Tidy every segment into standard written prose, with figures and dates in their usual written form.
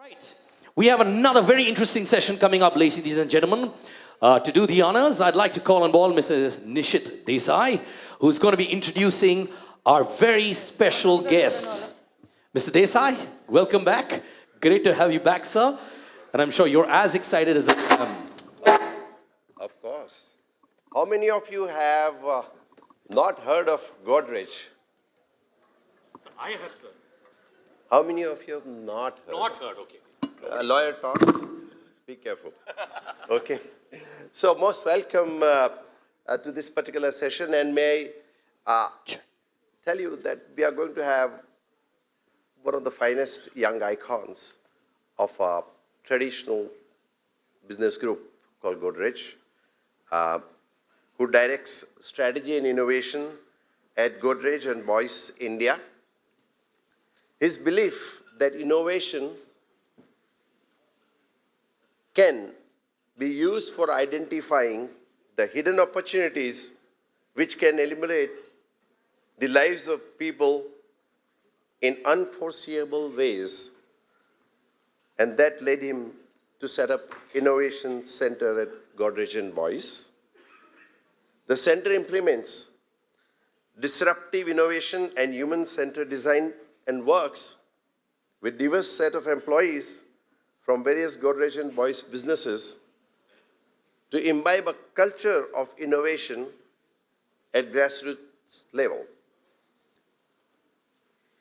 Right. We have another very interesting session coming up, ladies and gentlemen. To do the honors, I'd like to call on board Mr. Nishit Desai, who's going to be introducing our very special guest. Mr. Desai, welcome back. Great to have you back, sir. And I'm sure you're as excited as I am. Of course. How many of you have not heard of Godrej? I have, sir. How many of you have not heard? Not heard, okay. Lawyer talks. Be careful. Okay. So most welcome to this particular session, and may I tell you that we are going to have one of the finest young icons of a traditional business group called Godrej, who directs strategy and innovation at Godrej and Boyce, India. His belief that innovation can be used for identifying the hidden opportunities which can illuminate the lives of people in unforeseeable ways. And that led him to set up Innovation Center at Godrej and Boyce. The center implements disruptive innovation and human-centered design and works with diverse set of employees from various Godrej and Boyce businesses to imbibe a culture of innovation at grassroots level.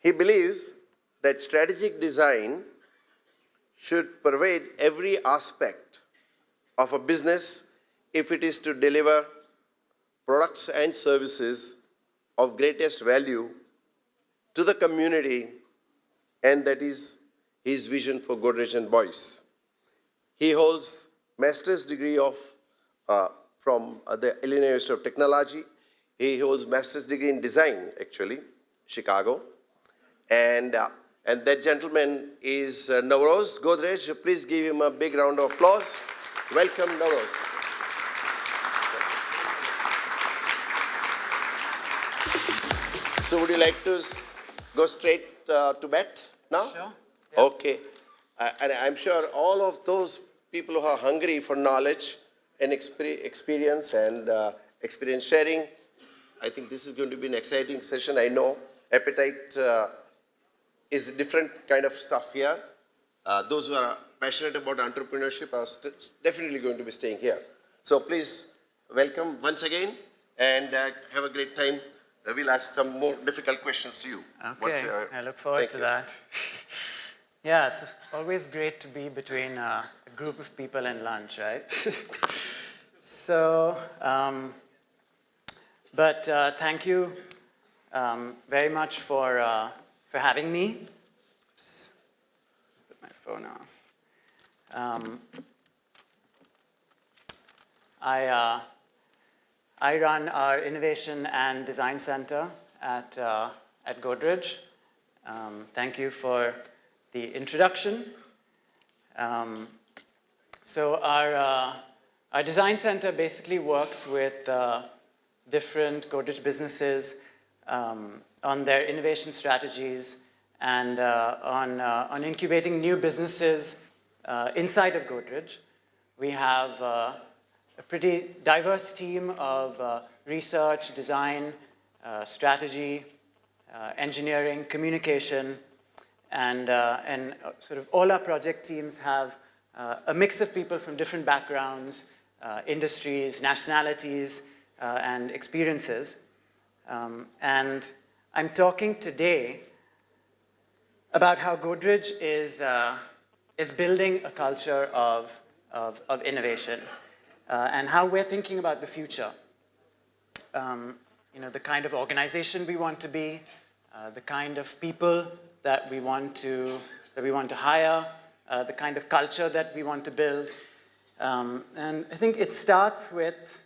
He believes that strategic design should pervade every aspect of a business if it is to deliver products and services of greatest value to the community, and that is his vision for Godrej and Boyce. He holds master's degree from the Illinois University of Technology. He holds master's degree in design, actually, Chicago. And that gentleman is Navroze Godrej. Please give him a big round of applause. Welcome, Navroze. So would you like to go straight to bat now? Sure. Yeah. Okay. And I'm sure all of those people who are hungry for knowledge and experience and experience sharing, I think this is going to be an exciting session. I know appetite is a different kind of stuff here. Those who are passionate about entrepreneurship are definitely going to be staying here. So please welcome once again and have a great time. We'll ask some more difficult questions to you. Okay, I look forward to that. Yeah, it's always great to be between a group of people and lunch, right? So, thank you very much for having me. Oops. Put my phone off. I run our Innovation and Design Center at Godrej. Thank you for the introduction. So our Design Center basically works with different Godrej businesses on their innovation strategies and on incubating new businesses inside of Godrej. We have a pretty diverse team of research, design, strategy, engineering, communication, and sort of all our project teams have a mix of people from different backgrounds, industries, nationalities, and experiences. And I'm talking today about how Godrej is building a culture of innovation. And how we're thinking about the future. The kind of organization we want to be, the kind of people that we want to hire, the kind of culture that we want to build. And I think it starts with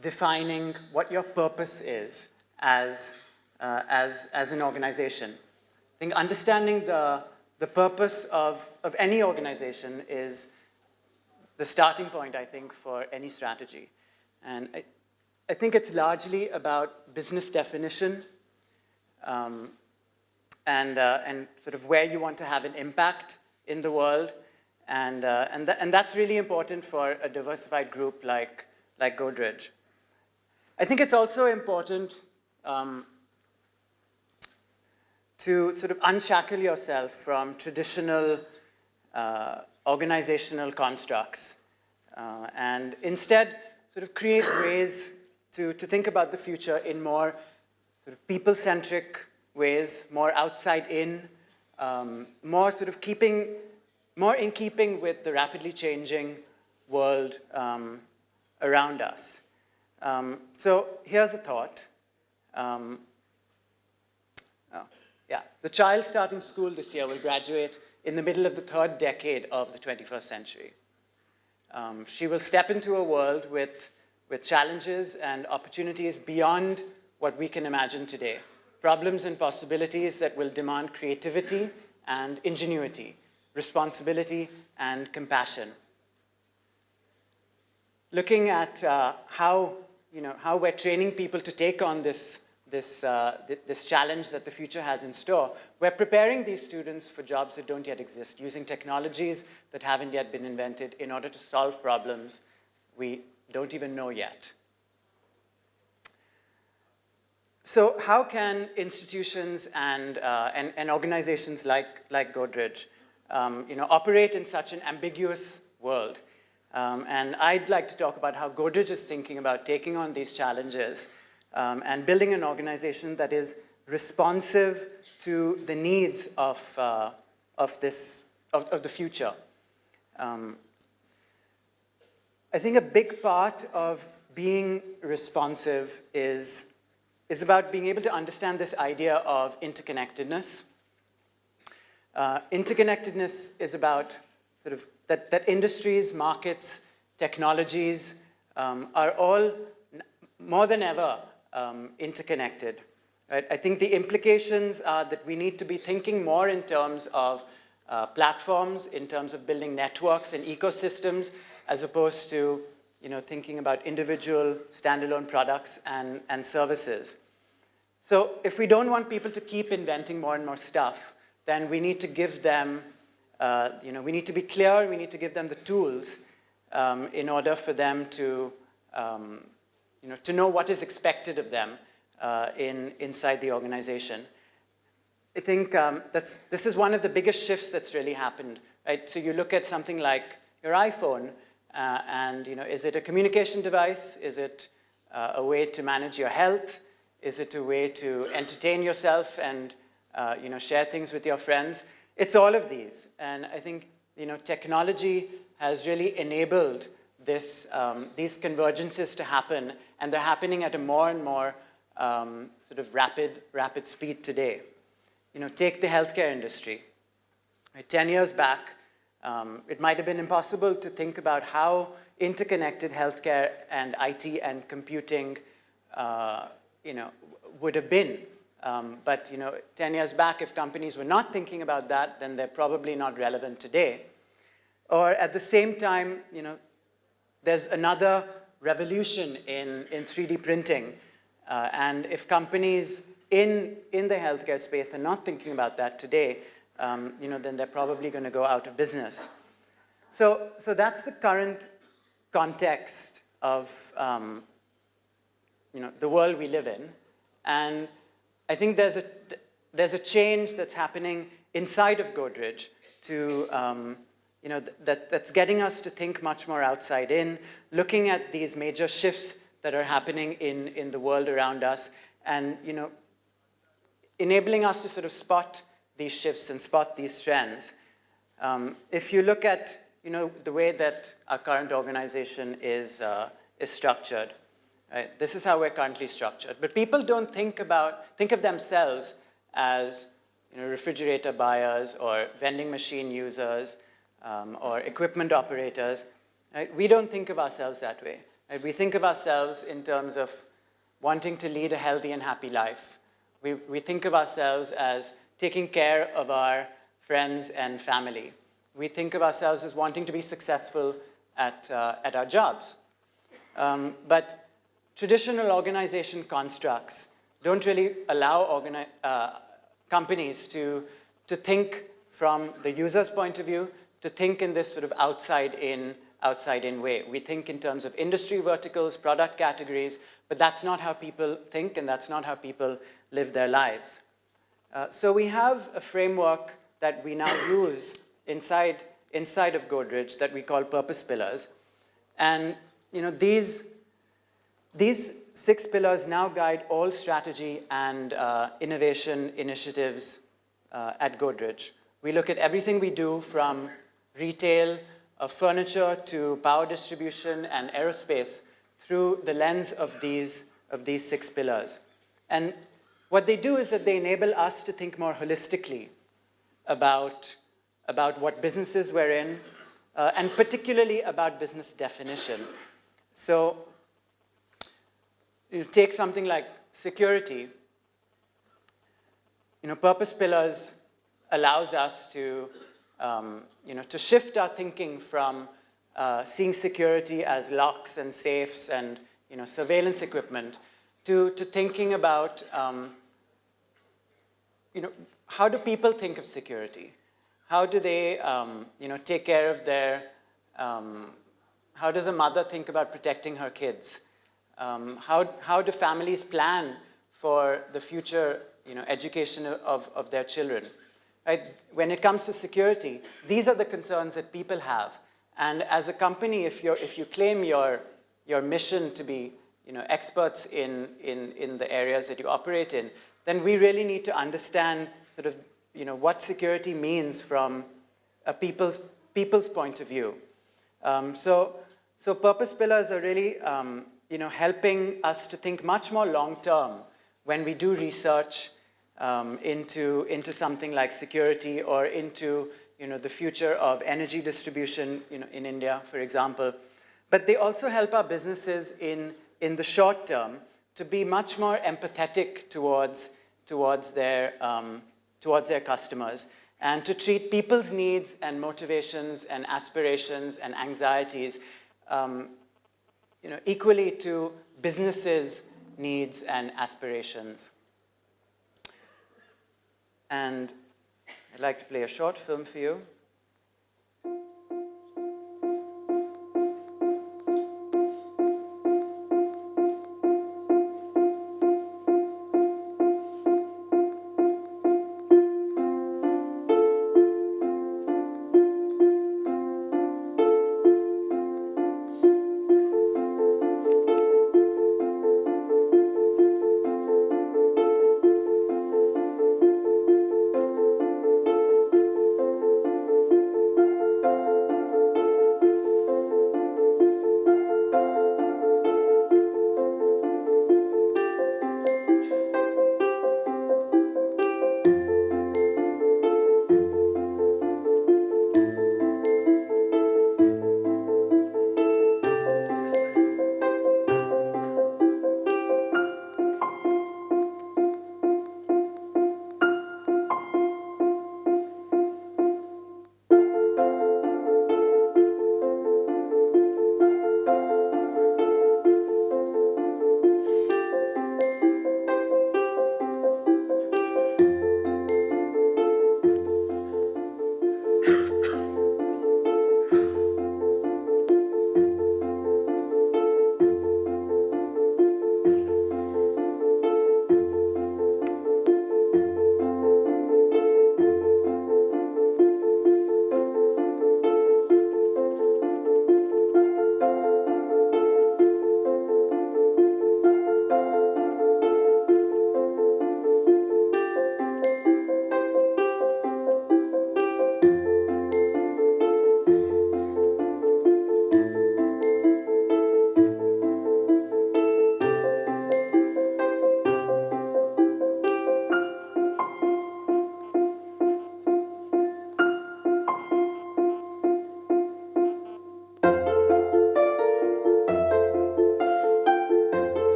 defining what your purpose is as an organization. I think understanding the purpose of any organization is the starting point, I think, for any strategy. And I think it's largely about business definition and sort of where you want to have an impact in the world. And that's really important for a diversified group like Godrej. I think it's also important to sort of unshackle yourself from traditional organizational constructs and instead sort of create ways to think about the future in more sort of people-centric ways, more outside-in, more in keeping with the rapidly changing world around us. So here's a thought. The child starting school this year will graduate in the middle of the third decade of the 21st century. She will step into a world with challenges and opportunities beyond what we can imagine today. Problems and possibilities that will demand creativity and ingenuity, responsibility and compassion. Looking at how we're training people to take on this challenge that the future has in store, we're preparing these students for jobs that don't yet exist, using technologies that haven't yet been invented in order to solve problems we don't even know yet. So how can institutions and organizations like Godrej operate in such an ambiguous world? And I'd like to talk about how Godrej is thinking about taking on these challenges and building an organization that is responsive to the needs of the future. I think a big part of being responsive is about being able to understand this idea of interconnectedness. Interconnectedness is about sort of that industries, markets, technologies are all more than ever interconnected. Right? I think the implications are that we need to be thinking more in terms of platforms, in terms of building networks and ecosystems, as opposed to thinking about individual standalone products and services. So if we don't want people to keep inventing more and more stuff, then we need to give them, we need to be clear, we need to give them the tools in order for them to know what is expected of them inside the organization. I think this is one of the biggest shifts that's really happened, right? So you look at something like your iPhone, and is it a communication device? Is it a way to manage your health? Is it a way to entertain yourself and share things with your friends? It's all of these, and I think technology has really enabled these convergences to happen, and they're happening at a more and more sort of rapid speed today. Take the healthcare industry. Right, 10 years back, it might have been impossible to think about how interconnected healthcare and IT and computing, would have been. But 10 years back, if companies were not thinking about that, then they're probably not relevant today. Or at the same time, there's another revolution in 3D printing. And if companies in the healthcare space are not thinking about that today, then they're probably going to go out of business. So that's the current context of the world we live in. And I think there's a change that's happening inside of Godrej to that's getting us to think much more outside in, looking at these major shifts that are happening in the world around us, and enabling us to sort of spot these shifts and spot these trends. If you look at the way that our current organization is structured, right? This is how we're currently structured. But people don't think of themselves as refrigerator buyers or vending machine users or equipment operators. Right? We don't think of ourselves that way. Right? We think of ourselves in terms of wanting to lead a healthy and happy life. We think of ourselves as taking care of our friends and family. We think of ourselves as wanting to be successful at our jobs. But traditional organization constructs don't really allow companies to think from the user's point of view to think in this sort of outside-in way. We think in terms of industry verticals, product categories, but that's not how people think, and that's not how people live their lives. So we have a framework that we now use inside of Godrej that we call purpose pillars. And these 6 pillars now guide all strategy and innovation initiatives at Godrej. We look at everything we do from retail, furniture to power distribution and aerospace through the lens of these 6 pillars. And what they do is that they enable us to think more holistically about what businesses we're in, and particularly about business definition. So you take something like security. Purpose pillars allows us to shift our thinking from seeing security as locks and safes and surveillance equipment to thinking about how do people think of security? How do they take care of their, how does a mother think about protecting her kids? How do families plan for the future education of their children? Right? When it comes to security, these are the concerns that people have. And as a company, if you claim your mission to be experts in the areas that you operate in, then we really need to understand sort of what security means from a people's point of view. So purpose pillars are really helping us to think much more long term when we do research into something like security or into the future of energy distribution in India, for example. But they also help our businesses in the short term to be much more empathetic towards their customers and to treat people's needs and motivations and aspirations and anxieties equally to businesses' needs and aspirations. And I'd like to play a short film for you.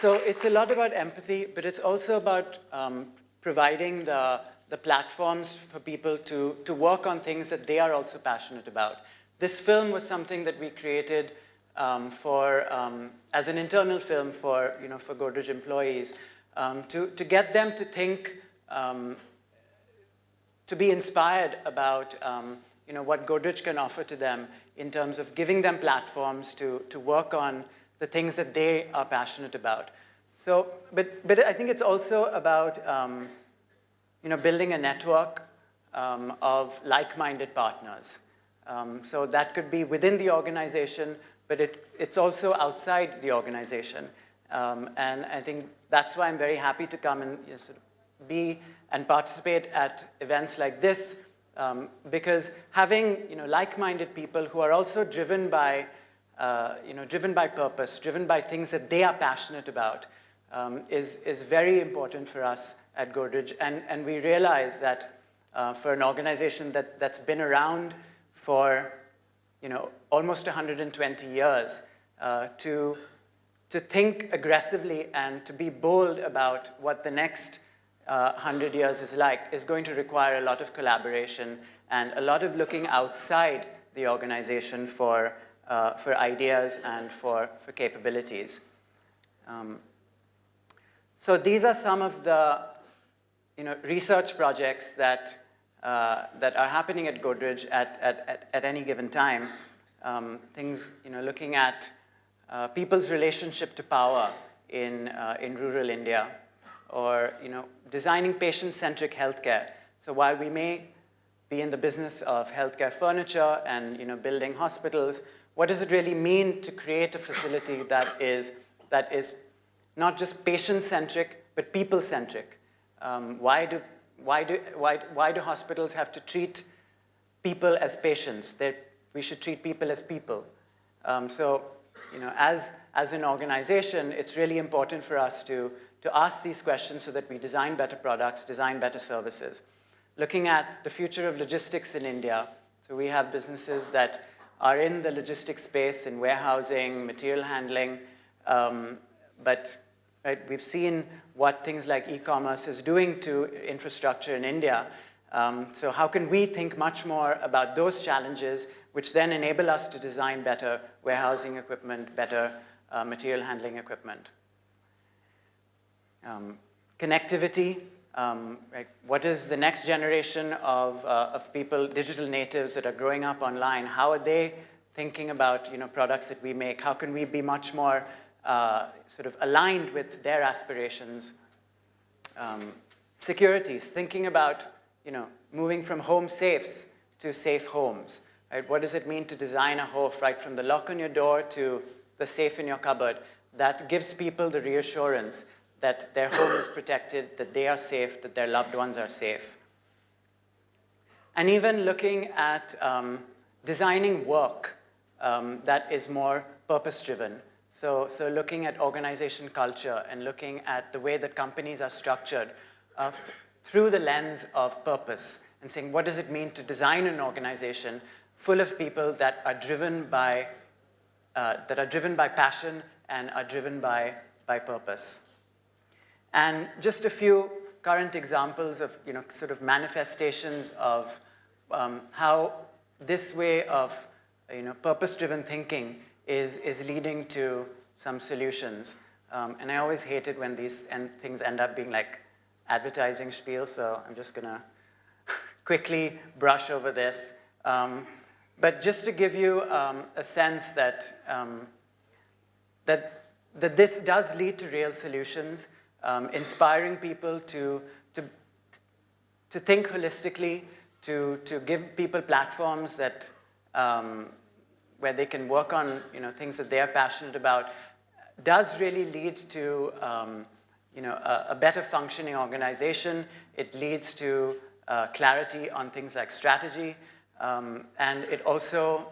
So it's a lot about empathy, but it's also about providing the the platforms for people to work on things that they are also passionate about. This film was something that we created as an internal film for Godrej employees, to get them to think, to be inspired about what Godrej can offer to them in terms of giving them platforms to work on the things that they are passionate about. So, but I think it's also about building a network of like-minded partners. So that could be within the organization, but it's also outside the organization. And I think that's why I'm very happy to come and sort of be and participate at events like this, because having like-minded people who are also driven by purpose, driven by things that they are passionate about, is very important for us at Godrej. And we realize that for an organization that's been around for almost 120 years, to think aggressively and to be bold about what the next 100 years is going to require a lot of collaboration and a lot of looking outside the organization for ideas and for capabilities. So these are some of the research projects that are happening at Godrej at any given time. Things looking at people's relationship to power in rural India, or designing patient-centric healthcare. So while we may be in the business of healthcare furniture and building hospitals, what does it really mean to create a facility that is not just patient-centric but people-centric? Why do hospitals have to treat people as patients? We should treat people as people. So as an organization, it's really important for us to ask these questions so that we design better products, design better services. Looking at the future of logistics in India, so we have businesses that are in the logistics space, in warehousing, material handling, but we've seen what things like e-commerce is doing to infrastructure in India. So how can we think much more about those challenges, which then enable us to design better warehousing equipment, better material handling equipment? Connectivity. What is the next generation of people, digital natives that are growing up online? How are they thinking about products that we make? How can we be much more sort of aligned with their aspirations? Securities, thinking about moving from home safes to safe homes. Right? What does it mean to design a home, right from the lock on your door to the safe in your cupboard, that gives people the reassurance that their home is protected, that they are safe, that their loved ones are safe. And even looking at designing work that is more purpose-driven. So looking at organization culture and looking at the way that companies are structured through the lens of purpose, and saying, what does it mean to design an organization full of people that are driven by passion and are driven by purpose? And just a few current examples of sort of manifestations of how this way of purpose-driven thinking is leading to some solutions. And I always hate it when these things end up being like advertising spiel, so I'm just going to quickly brush over this. But just to give you a sense that this does lead to real solutions, inspiring people to think holistically, to give people platforms that where they can work on things that they are passionate about, does really lead to a better functioning organization. It leads to clarity on things like strategy, and it also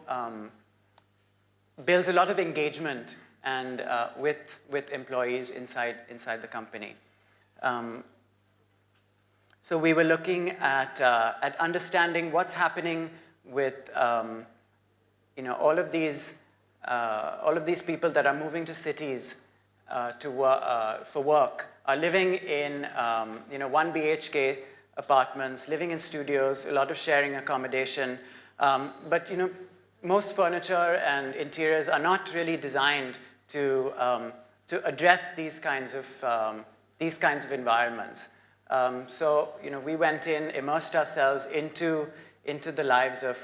builds a lot of engagement and with employees inside the company. So we were looking at understanding what's happening with all of these people that are moving to cities for work, are living in 1 BHK apartments, living in studios, a lot of sharing accommodation. But most furniture and interiors are not really designed to address these kinds of environments. So we went in, immersed ourselves into the lives of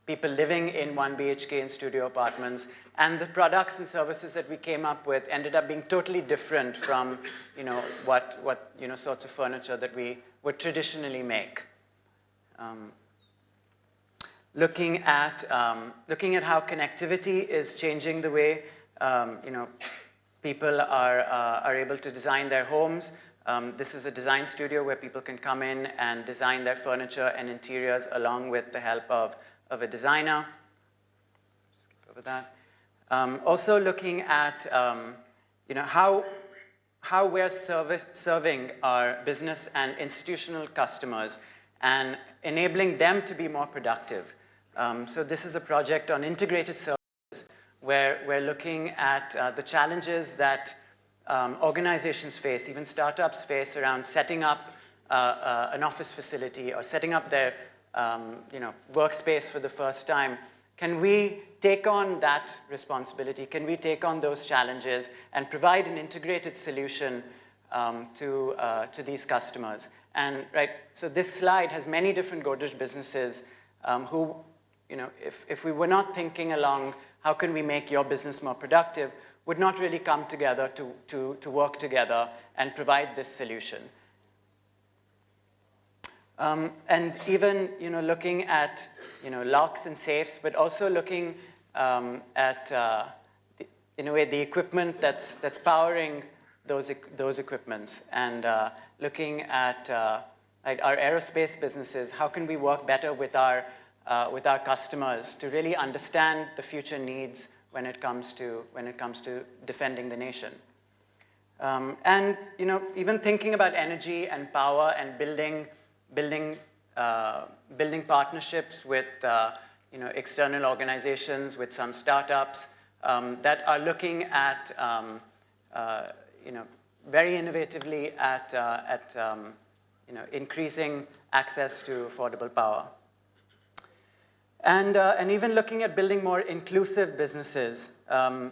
people living in 1 BHK and studio apartments, and the products and services that we came up with ended up being totally different from what sorts of furniture that we would traditionally make. Looking at how connectivity is changing the way people are able to design their homes. This is a design studio where people can come in and design their furniture and interiors along with the help of a designer. Skip over that. Also looking at how we're serving our business and institutional customers and enabling them to be more productive. So this is a project on integrated services where we're looking at the challenges that organizations face, even startups face, around setting up an office facility or setting up their workspace for the first time. Can we take on that responsibility? Can we take on those challenges and provide an integrated solution to these customers? And so this slide has many different Godrej businesses who, if we were not thinking along how can we make your business more productive, would not really come together to work together and provide this solution. And even looking at locks and safes, but also looking at in a way the equipment that's powering those equipments, and looking at our aerospace businesses. How can we work better with our customers to really understand the future needs when it comes to defending the nation? And even thinking about energy and power and building partnerships with external organizations, with some startups that are looking at very innovatively at increasing access to affordable power, and even looking at building more inclusive businesses. And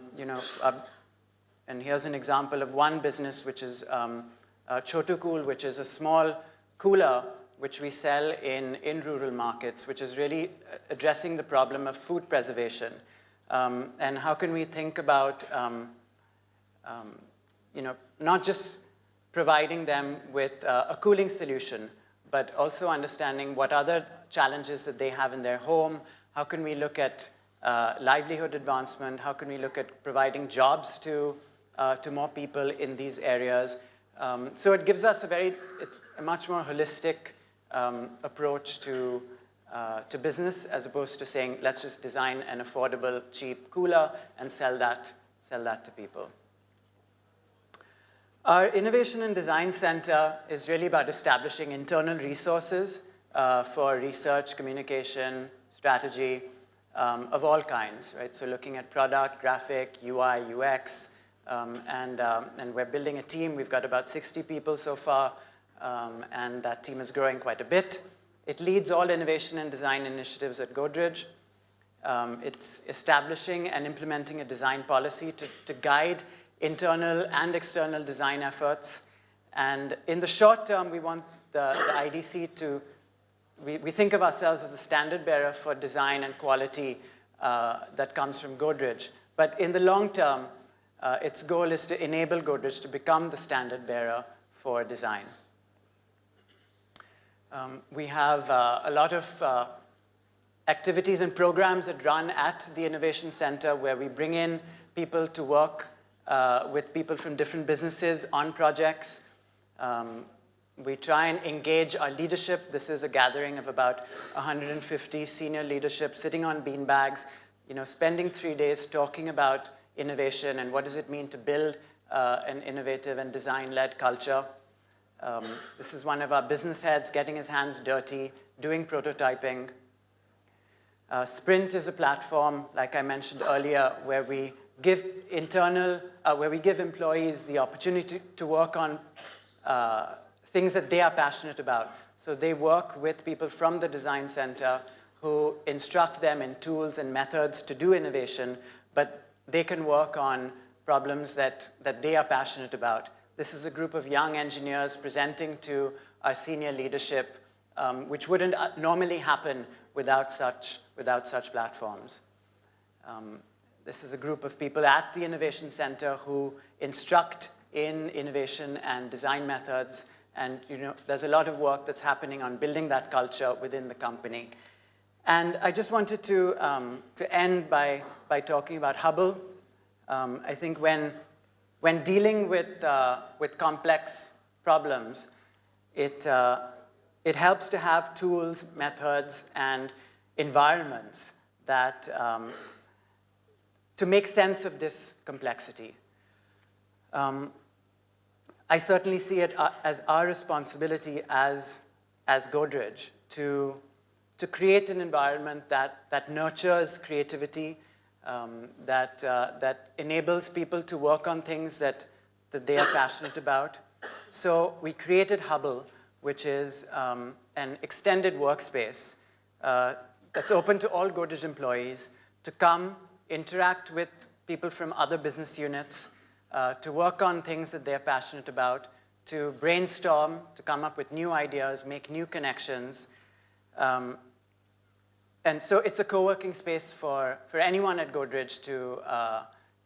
here's an example of one business, which is Chotu Cool, which is a small cooler which we sell in rural markets, which is really addressing the problem of food preservation. And how can we think about not just providing them with a cooling solution, but also understanding what other challenges that they have in their home. How can we look at livelihood advancement? How can we look at providing jobs to more people in these areas? So it gives us it's a much more holistic approach to business, as opposed to saying, let's just design an affordable, cheap cooler and sell that to people. Our Innovation and Design Center is really about establishing internal resources for research, communication, strategy of all kinds, right? So looking at product, graphic, UI, UX, and we're building a team. We've got about 60 people so far, and that team is growing quite a bit. It leads all innovation and design initiatives at Godrej. It's establishing and implementing a design policy to guide internal and external design efforts. And in the short term, we want the IDC to, we think of ourselves as a standard bearer for design and quality that comes from Godrej. But in the long term, its goal is to enable Godrej to become the standard bearer for design. We have a lot of activities and programs that run at the Innovation Center, where we bring in people to work with people from different businesses on projects. We try and engage our leadership. This is a gathering of about 150 senior leadership sitting on beanbags, spending 3 days talking about innovation and what does it mean to build an innovative and design-led culture. This is one of our business heads getting his hands dirty, doing prototyping. Sprint is a platform, like I mentioned earlier, where we give employees the opportunity to work on things that they are passionate about. So they work with people from the design center who instruct them in tools and methods to do innovation, but they can work on problems that they are passionate about. This is a group of young engineers presenting to our senior leadership, which wouldn't normally happen without such platforms. This is a group of people at the Innovation Center who instruct in innovation and design methods, and there's a lot of work that's happening on building that culture within the company. And I just wanted to end by talking about Hubble. I think when dealing with complex problems, it helps to have tools, methods, and environments that to make sense of this complexity. I certainly see it as our responsibility as Godrej to create an environment that nurtures creativity, that enables people to work on things that they are passionate about. So we created Hubble, which is an extended workspace that's open to all Godrej employees to come, interact with people from other business units, to work on things that they're passionate about, to brainstorm, to come up with new ideas, make new connections. And so it's a co-working space for anyone at Godrej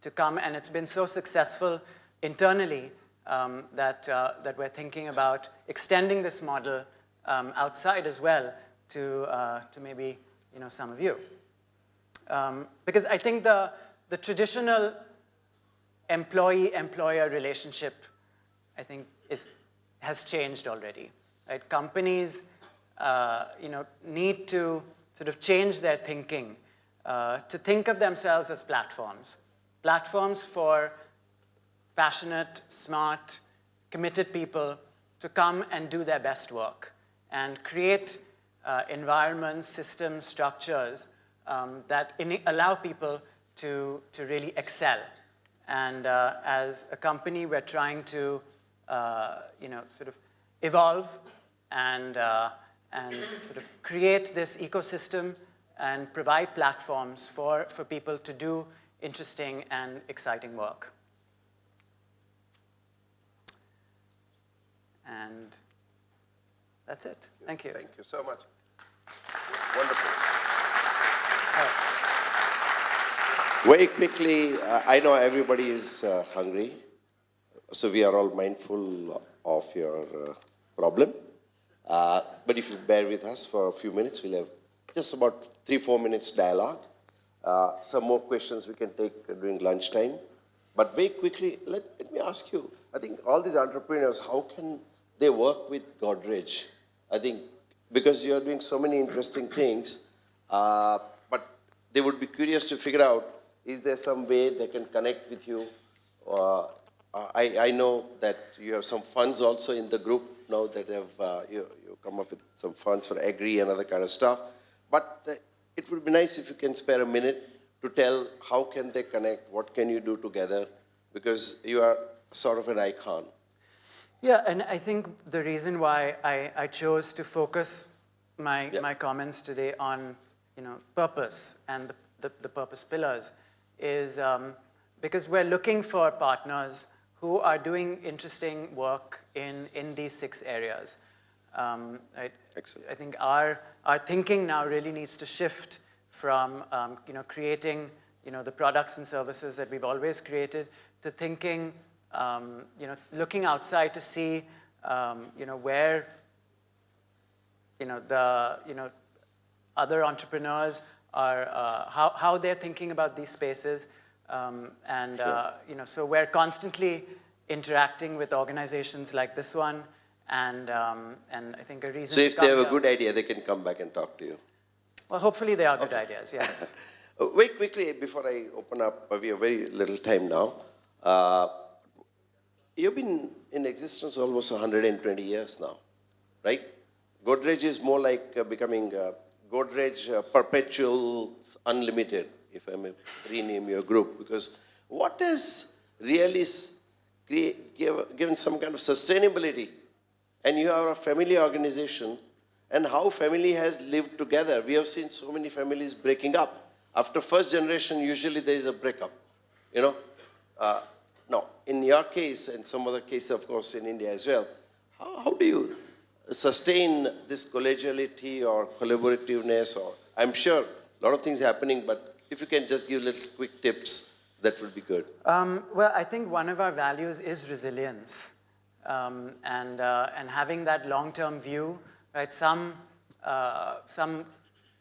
to come, and it's been so successful internally that we're thinking about extending this model outside as well to maybe some of you. Because I think the traditional employee-employer relationship, I think, has changed already. Right? Companies, need to sort of change their thinking to think of themselves as platforms for passionate, smart, committed people to come and do their best work and create environments, systems, structures that allow people to really excel. And as a company, we're trying to, sort of evolve and sort of create this ecosystem and provide platforms for people to do interesting and exciting work. And that's it. Thank you. Thank you so much. Wonderful. Very quickly, I know everybody is hungry, so we are all mindful of your problem. But if you bear with us for a few minutes, we'll have just about 3-4 minutes dialogue. Some more questions we can take during lunchtime. But very quickly, let me ask you, I think all these entrepreneurs, how can they work with Godrej? I think because you're doing so many interesting things, but they would be curious to figure out, is there some way they can connect with you? I know that you have some funds also in the group now that have you come up with some funds for agri and other kind of stuff. But it would be nice if you can spare a minute to tell how can they connect, what can you do together, because you are sort of an icon. Yeah, and I think the reason why I chose to focus my comments today on purpose and the purpose pillars is because we're looking for partners who are doing interesting work in these 6 areas. Excellent. I think our thinking now really needs to shift from creating the products and services that we've always created to thinking looking outside to see where the other entrepreneurs are how they're thinking about these spaces. So we're constantly interacting with organizations like this one, and I think a reason. So if they have a good idea, they can come back and talk to you. Well, hopefully they are good ideas. Yes. Wait quickly before I open up. We have very little time now. You've been in existence almost 120 years now, right? Godrej is more like becoming Godrej Perpetual Unlimited, if I may rename your group, because what has really given some kind of sustainability and you are a family organization, and how family has lived together. We have seen so many families breaking up. After first generation, usually there is a breakup, you know. Now, in your case, and some other cases, of course, in India as well, how do you sustain this collegiality or collaborativeness? Or I'm sure a lot of things happening, but if you can just give little quick tips, that would be good. Well, I think one of our values is resilience, and having that long-term view. Right, some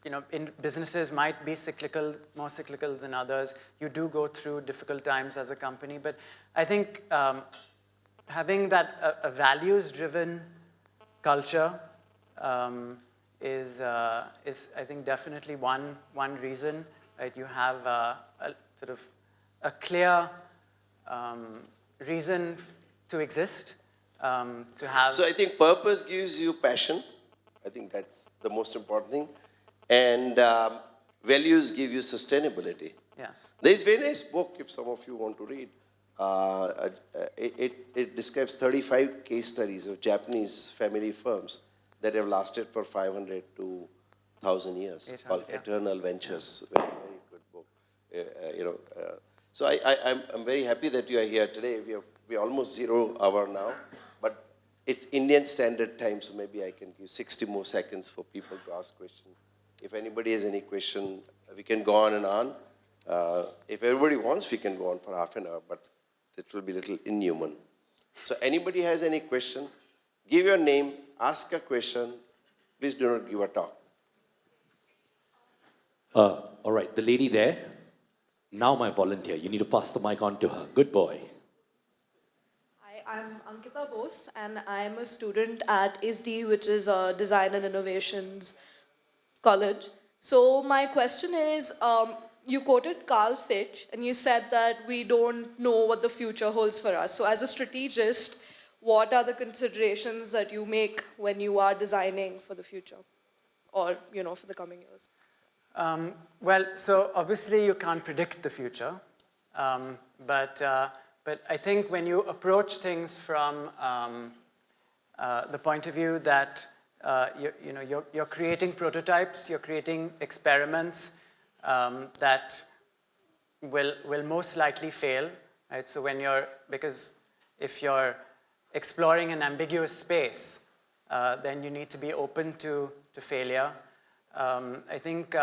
in businesses might be cyclical, more cyclical than others. You do go through difficult times as a company, but I think having that a values-driven culture is I think definitely one reason. Right, you have a sort of a clear reason to exist. To have. So I think purpose gives you passion. I think that's the most important thing. And values give you sustainability. Yes. There is a very nice book, if some of you want to read. It describes 35 case studies of Japanese family firms that have lasted for 500 to 1,000 years, called Eternal Ventures. Very, very good book. So I'm very happy that you are here today. We're almost 0 hour now. But it's Indian Standard Time, so maybe I can give 60 more seconds for people to ask questions. If anybody has any question, we can go on and on. If everybody wants, we can go on for half an hour, but it will be a little inhuman. So anybody has any question, give your name, ask a question. Please do not give a talk. All right, the lady there. Now my volunteer. You need to pass the mic on to her. Good boy. I'm Ankita Bose, and I'm a student at ISD, which is a Design and Innovations college. So my question is, you quoted Carl Fitch, and you said that we don't know what the future holds for us. So as a strategist, what are the considerations that you make when you are designing for the future, or for the coming years? Well, so obviously you can't predict the future, but I think when you approach things from the point of view that you're creating prototypes, you're creating experiments that will most likely fail, right? So because if you're exploring an ambiguous space, then you need to be open to failure. I think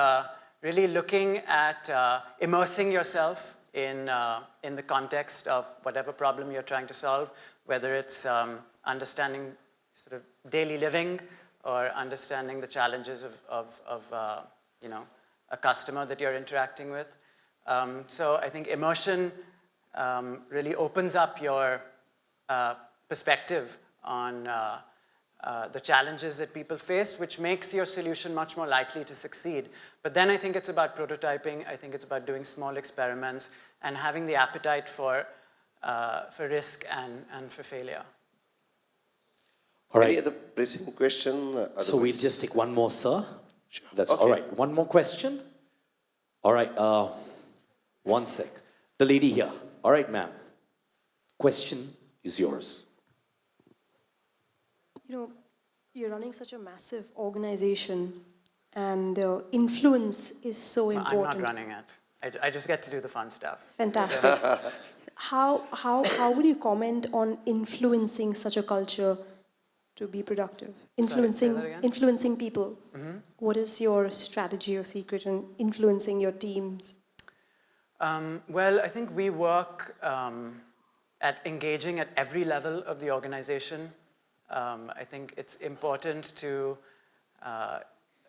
really looking at immersing yourself in the context of whatever problem you're trying to solve, whether it's understanding sort of daily living or understanding the challenges of a customer that you're interacting with. So I think immersion really opens up your perspective on the challenges that people face, which makes your solution much more likely to succeed. But then I think it's about prototyping. I think it's about doing small experiments and having the appetite for risk and for failure. All right. Any other pressing question? So we'll just take one more, sir. Sure. That's Okay. all right. One more question. All right. One sec. The lady here. All right, ma'am. Question is yours. You're running such a massive organization, and the influence is so important. I'm not running it. I just get to do the fun stuff. Fantastic. How would you comment on influencing such a culture to be productive? Sorry, say that again? Influencing people. Mm-hmm. What is your strategy or secret in influencing your teams? Well, I think we work at engaging at every level of the organization. I think it's important to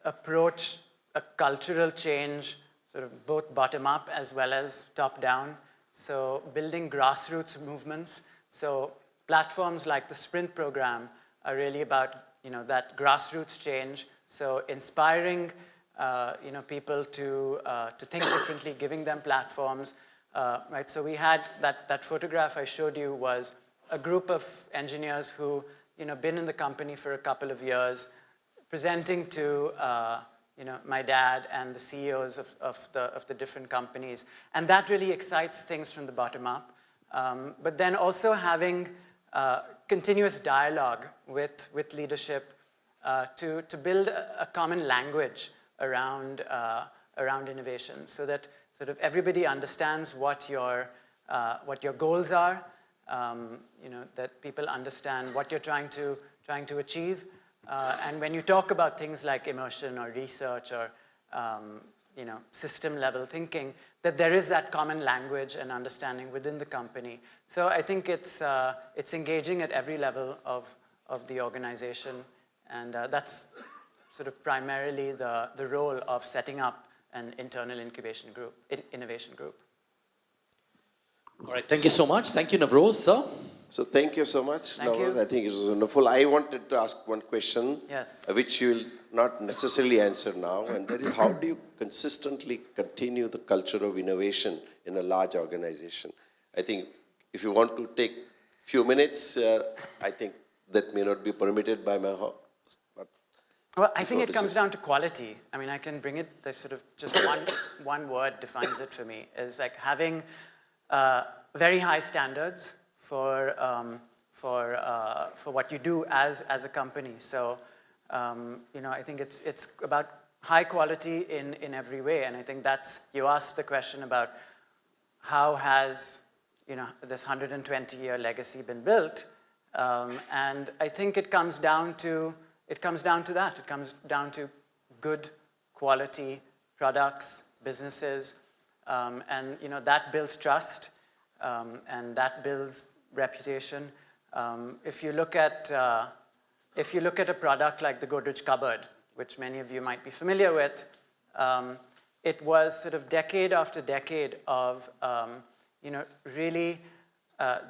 approach a cultural change sort of both bottom-up as well as top-down. So building grassroots movements. So platforms like the Sprint program are really about that grassroots change. So inspiring people to think differently, giving them platforms. Right. So we had that photograph I showed you was a group of engineers who been in the company for a couple of years, presenting to my dad and the CEOs of the different companies, and that really excites things from the bottom up. But then also having continuous dialogue with leadership to build a common language around innovation, so that sort of everybody understands what your goals are, that people understand what you're trying to achieve. And when you talk about things like immersion or research or system level thinking, that there is that common language and understanding within the company. So I think it's engaging at every level of the organization, and that's sort of primarily the role of setting up an internal innovation group. All right, thank you so much. Thank you, Navroze, sir. So thank you so much, Thank Navroze. you. I think it was wonderful. I wanted to ask one question, Yes. which you will not necessarily answer now, and that is, how do you consistently continue the culture of innovation in a large organization? I think if you want to take a few minutes, I think that may not be permitted by my Well, I think it this comes is- down to quality. I mean, I can bring it, there's sort of just one word defines it for me, is like having very high standards for what you do as a company. So, I think it's about high quality in every way. And I think you asked the question about how has, this 120-year legacy been built. And I think it comes down to that. It comes down to good quality products, businesses, and that builds trust, and that builds reputation. If you look at a product like the Godrej cupboard, which many of you might be familiar with, it was sort of decade after decade of really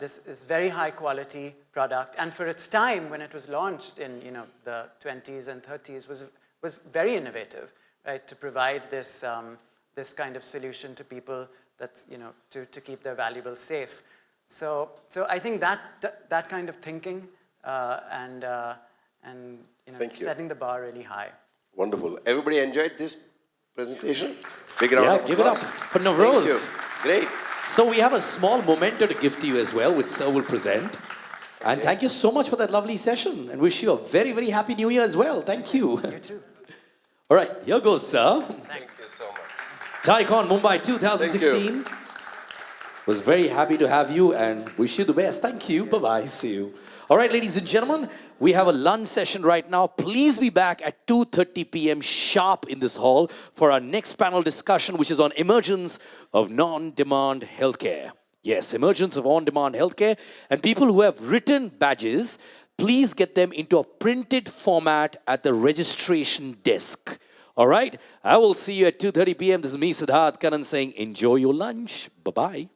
this is very high quality product, and for its time when it was launched in the 20s and 30s was very innovative, right? To provide this this kind of solution to people that's to keep their valuables safe. So I think that kind of thinking and Thank you. setting the bar really high. Wonderful. Everybody enjoyed this presentation? Big round of give it up applause. for Navroze. Thank you. Great. So we have a small memento to give to you as well, which sir will present. And thank you so much for that lovely session, and wish you a very, very happy new year as well. Thank you. You too. All right, here goes, sir. Thanks. Thank you so much. TiECon Mumbai 2016. Was very happy to have you and wish you the best. Thank you. Bye-bye. See you. All right, ladies and gentlemen, we have a lunch session right now. Please be back at 2:30 p.m. sharp in this hall for our next panel discussion, which is on emergence of on-demand healthcare. Yes, emergence of on-demand healthcare. And people who have written badges, please get them into a printed format at the registration desk. All right? I will see you at 2:30 p.m. This is me, Siddharth Kanan, saying enjoy your lunch. Bye-bye.